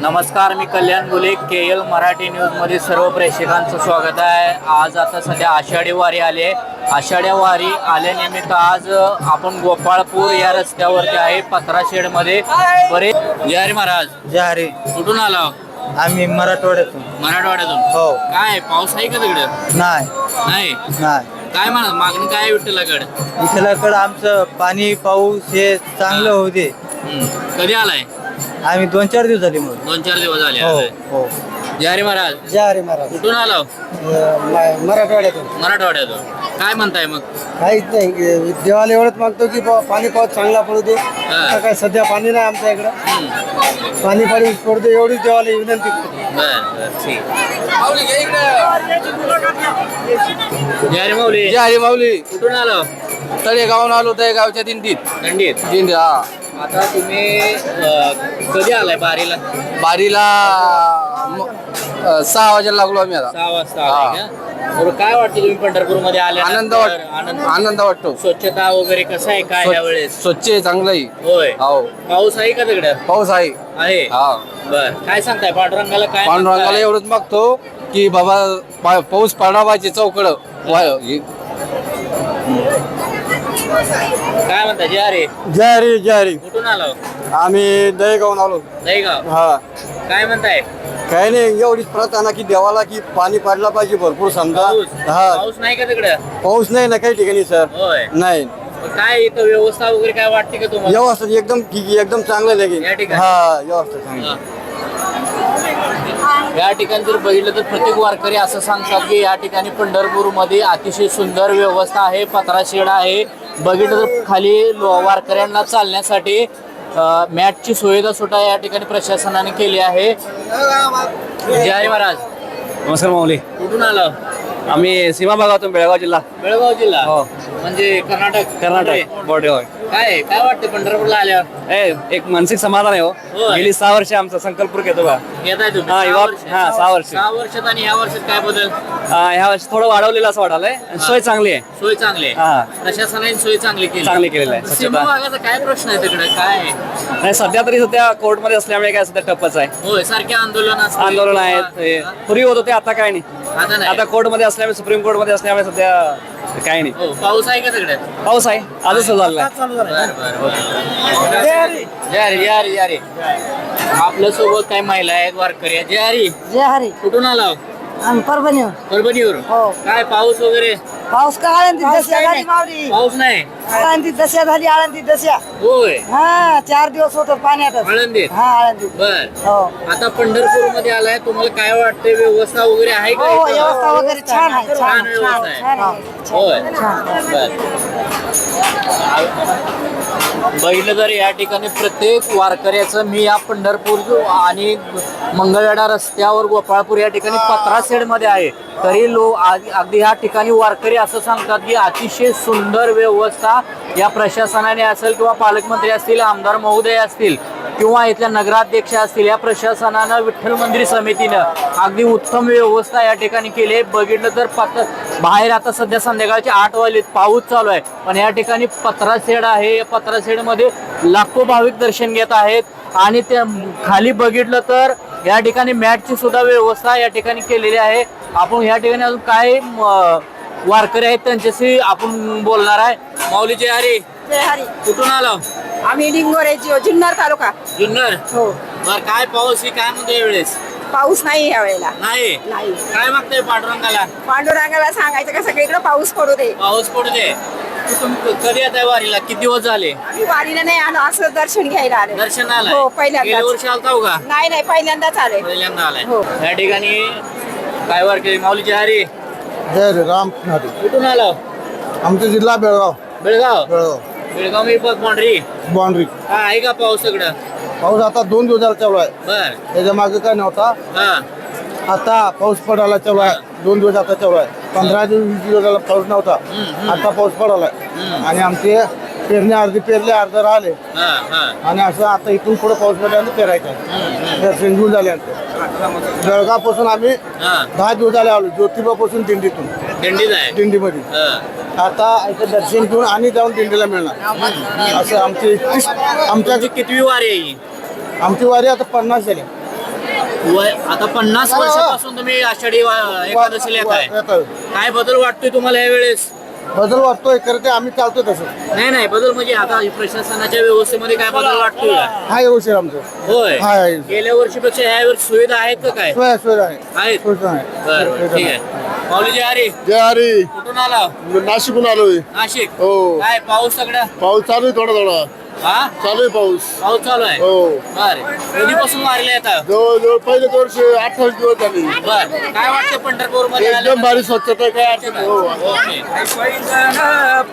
नमस्कार, मी कल्याण गुले. KL मराठी न्यूजमध्ये सर्व प्रेक्षकांचं स्वागत आहे. आज आता सध्या आषाढी वारी आली आहे. आषाढी वारी आल्यानिमित्त आज आपण गोपाळपूर या रस्त्यावरती आहे. पत्राशेडमध्ये बरे. जय हरी महाराज. जय हरी. कुठून आला? आम्ही मराठवाड्यातून. मराठवाड्यातून. हो. काय पाऊस आहे का तिकडे? नाही नाही. नाही. काय म्हणा मागणी काय विठ्ठलाकडे? विठ्ठलाकडे आमचं पाणी पाऊस हे चांगलं होऊ दे. कधी आलाय? आम्ही 2-4 दिवस झाले. मग 2-4 दिवस झाले. हो हो. जय हरी महाराज. जय हरी महाराज. कुठून आला? मराठवाड्यातून. मराठवाड्यातून. काय म्हणताय मग? काहीच नाही, देवाला एवढंच मागतो की पाणी पाऊस चांगला पडू दे. आता काय सध्या पाणी नाही आमच्या इकडं. पाणी पडू दे एवढीच देवाला विनंती करतो. जय हरी माऊली. जय हरी माऊली. कुठून आलो? तळेगावून आलो. तळेगावच्या दिंडीत. थंडीत. हा. आता तुम्ही कधी आलाय बारीला? बारीला 6 वाजायला लागलो आम्ही आता. 6 वाजता आलाय का? बरं, काय वाटतं तुम्ही पंढरपूर मध्ये आल्या? आनंद वाटतो. स्वच्छता वगैरे कसं आहे काय यावेळेस? स्वच्छ आहे, चांगलं आहे. होय. हो. पाऊस आहे का तिकडे? पाऊस आहे. हा. बर, काय सांगताय पांडुरंगाला? काय पांडुरंगाला एवढंच मागतो की बाबा पाऊस पडा पाहिजे चौकड. काय म्हणता? जय हरी. जय हरी. जय हरी. कुठून आलो? आम्ही दहेगावून आलो. दहीगाव. हा. काय म्हणताय? काही नाही, एवढीच प्रार्थना की देवाला की पाणी पडला पाहिजे भरपूर समजा. हा. पाऊस नाही का तिकडे? पाऊस नाही ना काही ठिकाणी सर. होय. नाही. काय इथं व्यवस्था वगैरे काय वाटते का तुम्हाला? व्यवस्था एकदम ठीक आहे, एकदम चांगलं या लागेल. ठिकाणी? हा, व्यवस्था चांगली. या ठिकाणी जर बघितलं तर प्रत्येक वारकरी असं सांगतात की या ठिकाणी पंढरपूरमध्ये अतिशय सुंदर व्यवस्था आहे. पत्राशेड आहे. बघितलं तर खाली वारकऱ्यांना चालण्यासाठी मॅटची सुविधा सुद्धा या ठिकाणी प्रशासनाने केली आहे. जय हरी महाराज. नमस्कार माऊली. कुठून आलं? आम्ही सीमा भागातून, बेळगाव जिल्हा. बेळगाव जिल्हा. हो. म्हणजे कर्नाटक. बॉर्डर. होय. काय वाटतं पंढरपूरला आल्यावर? एक मानसिक समाधान आहे. हो. होय. गेली 6 वर्ष आमचा संकल्प घेतो का. येताय तुम्ही? हा, 6 वर्ष. 6 वर्ष. 6 वर्षात आणि ह्या वर्षात काय बदल? ह्या वर्षी थोडं वाढवलेलं असं वाटायलंय. सोय चांगली आहे. सोय चांगली आहे. हा. प्रशासनाने सोय चांगली केलेली आहे. सीमा भागाचा काय प्रश्न आहे तिकडे? काय आहे? नाही, सध्या कोर्टमध्ये असल्यामुळे काय सध्या टप्पच आहे. होय, सारखे आंदोलन आहेत. पूर्वी होत होते, आता काय नाही. आता नाही. आता कोर्टमध्ये असल्यामुळे, सुप्रीम कोर्टमध्ये असल्यामुळे सध्या काय नाही. हो. पाऊस आहे का तिकडे? पाऊस आहे, आजच सुरू झालेला आहे. जय हरी. जय हरी. जय हरी. आपल्या सोबत काय महिला आहेत, वारकरी आहेत. जय हरी. जय हरी. कुठून आला? आम्ही परभणीवर. परभणीवर. हो. काय पाऊस वगैरे? पाऊस का आळंदी दस्या झाली मावली. पाऊस नाही. आळंदी दस्या झाली. आळंदी दस्या. होय. हा, 4 दिवस होतो पाण्यात. आळंदीत. हा, आळंदी. बर. हो. आता पंढरपूर मध्ये आलाय, तुम्हाला काय वाटतंय? व्यवस्था वगैरे आहे का? हो, इथं? व्यवस्था वगैरे छान आहे. छान व्यवस्था आहे. छान आहे. होय. छान. बर. बघितलं तर या ठिकाणी प्रत्येक वारकऱ्याचं मी या पंढरपूर आणि मंगळवेढा रस्त्यावर गोपाळपूर या ठिकाणी पत्राशेड मध्ये आहे. तरी अगदी ह्या ठिकाणी वारकरी असं सांगतात की अतिशय सुंदर व्यवस्था या प्रशासनाने असेल किंवा पालकमंत्री असतील, आमदार महोदय असतील किंवा इथल्या नगराध्यक्ष असतील, या प्रशासनानं विठ्ठल मंदिर समितीनं अगदी उत्तम व्यवस्था या ठिकाणी केली आहे. बघितलं तर बाहेर आता सध्या संध्याकाळचे 8 वाजलेत, पाऊस चालू आहे, पण या ठिकाणी पत्राशेड आहे. या पत्राशेडमध्ये लाखो भाविक दर्शन घेत आहेत. आणि त्या खाली बघितलं तर या ठिकाणी मॅटची सुद्धा व्यवस्था या ठिकाणी केलेली आहे. आपण या ठिकाणी अजून काय वारकरी आहेत त्यांच्याशी आपण बोलणार आहे. माऊली. जय हरी. जय हरी. कुठून आलो? आम्ही डिंगोरेची, जुन्नर तालुका. जुन्नर. हो. बर, काय पाऊस ही काय म्हणतो यावेळेस? पाऊस नाही या वेळेला. नाही. काय मागतोय पांडुरंगाला? पांडुरंगाला सांगायचं का सगळीकडे पाऊस पडू दे. पाऊस पडू दे. कधी येत आहे वारीला? किती दिवस झाले? आम्ही वारीला नाही आलो, असं दर्शन घ्यायला आले. दर्शनाला? हो, पहिल्यांदा. गेल्या वर्षी आलता हो का? नाही, पहिल्यांदाच आले. पहिल्यांदा आलाय. हो. या ठिकाणी काय वारकरी? माऊली. जय हरी. जय राम. कुठून आलो? आमचा जिल्हा बेळगाव. बेळगाव. बेळगाव. बेळगाव मी बाउंड्री. बाउंड्री. हा, आहे का पाऊस सगळं? पाऊस आता 2 दिवस झाला चालू आहे. बर. त्याच्या मागे काय नव्हता. हा. आता पाऊस पडायला चालू आहे. 2 दिवस आता चालू आहे. 15 दिवस 20 दिवस झाला पाऊस नव्हता. आता पाऊस पडायला आणि आमचे पेरणे अर्धे राहिले. आणि असं आता इथून पुढे पाऊस पडल्यानंतर पेरायचं आहे. दर्शन घेऊन झाल्यानंतर बेळगावपासून आम्ही 10 दिवस झाले आलो. ज्योतिबापासून दिंडीतून. दिंडीत आहे. दिंडीमध्ये आता इथं दर्शन घेऊन आणि जाऊन दिंडीला मिळणार असं आमची तुमची कितवी वारी आहे ही? आमची वारी आता 50 झाली. आता 50 वर्षापासून तुम्ही आषाढी एकादशीला येत आहे. काय बदल वाटतोय तुम्हाला यावेळेस? बदल वाटतोय खरं ते आम्ही चालतो तसं. नाही बदल म्हणजे आता प्रशासनाच्या व्यवस्थेमध्ये काय बदल वाटतोय का? हा व्यवस्थित आमचं होय. हाय. गेल्या वर्षीपेक्षा ह्या वर्षी सुविधा आहेत का काय? सोय आहे आहेत. सोय आहे. बरं ठीक आहे. माऊलीजी अरे जय हरी. कुठून आला? नाशिकहून आलोय. नाशिक. हो. काय पाऊस सगळा? पाऊस चालू आहे थोडा हा चालू आहे पाऊस. पाऊस चालू आहे. हो. बर कधीपासून वारीला येतात? जवळजवळ पहिले वर्ष 28 दिवस झाले. बर काय वाटतं पंढरपूर मध्ये एकदम भारी स्वच्छता काय अडचण नाही. हो.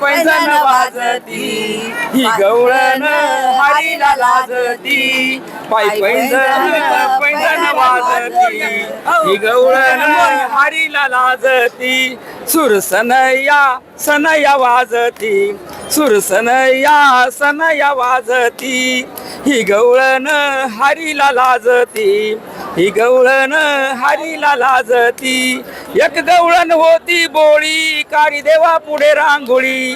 पैंजण वाजती ही गवळण हरीला लाजती पाय पैंजण वाजती ही गवळण हरीला लाजती सनया वाजती सनया वाजती ही गवळण हरीला लाजती ही गवळण हरीला लाजती एक गवळण होती बोळी काळी देवा पुढे रांगोळी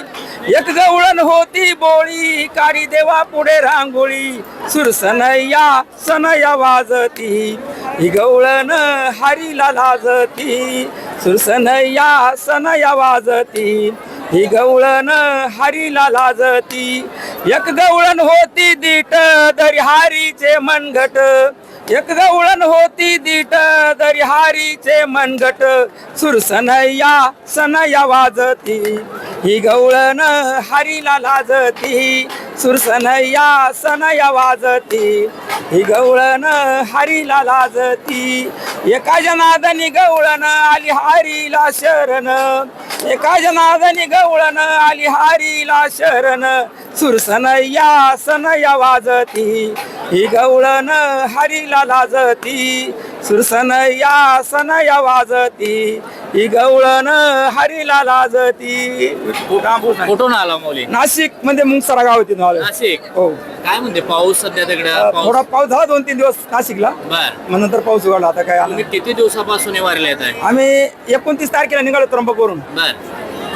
एक गवळण होती बोळी काळी देवा पुढे रांगोळी सनया वाजती ही गवळण हरीला लाजती सनया वाजती ही गवळण हरीला लाजती एक गवळण होती दीट दरी हारीचे मनगट एक गवळण होती दीट दरी हारीचे मनगट सनया वाजती ही गवळण हरीला लाजती सनया वाजती ही गवळण हरीला लाजती एका जनादनी गवळण आली हरीला शरण एका जनादनी गवळण आली हरीला शरण सनया वाजती ही गवळण हरीला लाजती सनया वाजती ही गवळण हरीला लाजती. कुठून आला माऊली? नाशिक मध्ये मुंगसरा गाव होती नाशिक. हो. काय म्हणते पाऊस सध्या तिकडे? थोडा पाऊस झाला 2-3 दिवस नाशिकला बर मग नंतर पाऊस उघडला. आता काय आला तुम्ही किती दिवसापासून हे वारीला येत आहे? आम्ही 29 तारखेला निघालो त्र्यंबकवरून. बर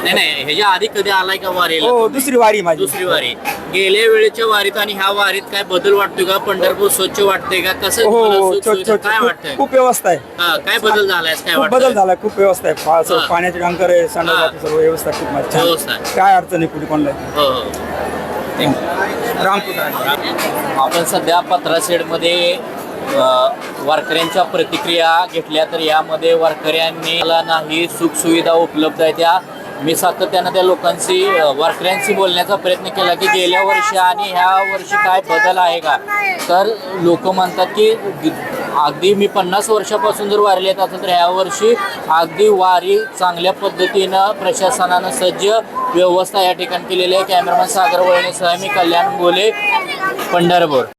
नाही ह्याच्या आधी कधी आलाय का वारीला? हो दुसरी वारी माझी. दुसरी वारी. गेल्या वेळेच्या वारीत आणि ह्या वारीत काय बदल वाटतोय का? पंढरपूर स्वच्छ वाटतंय का? कसं हो तुम्हाला हो सुखसुविधा काय वाटतंय? खूप व्यवस्था आहे. हा, काय बदल झालाय? काय खूप वाटतं? बदल झाला खूप व्यवस्था आहे. हा. पाण्याचे टँकर आहे संडास सर्व व्यवस्था खूप मस्त छान. व्यवस्था आहे. काय अडचण नाही कुठे कोणला. हो हो. आपण सध्या पत्राशेडमध्ये वारकऱ्यांच्या प्रतिक्रिया घेतल्या तर यामध्ये वारकऱ्यांनी मला नाही सुखसुविधा उपलब्ध आहे त्या मी सातत्यानं त्या लोकांशी वारकऱ्यांशी बोलण्याचा प्रयत्न केला की गेल्या वर्षी आणि ह्या वर्षी काय बदल आहे का? तर लोक म्हणतात की अगदी मी 50 वर्षापासून जर वारीला येत असेल तर ह्या वर्षी अगदी वारी चांगल्या पद्धतीनं प्रशासनानं सज्ज व्यवस्था या ठिकाणी केलेली आहे. कॅमेरामॅन सागर वळणेसह मी कल्याण बोले, पंढरपूर.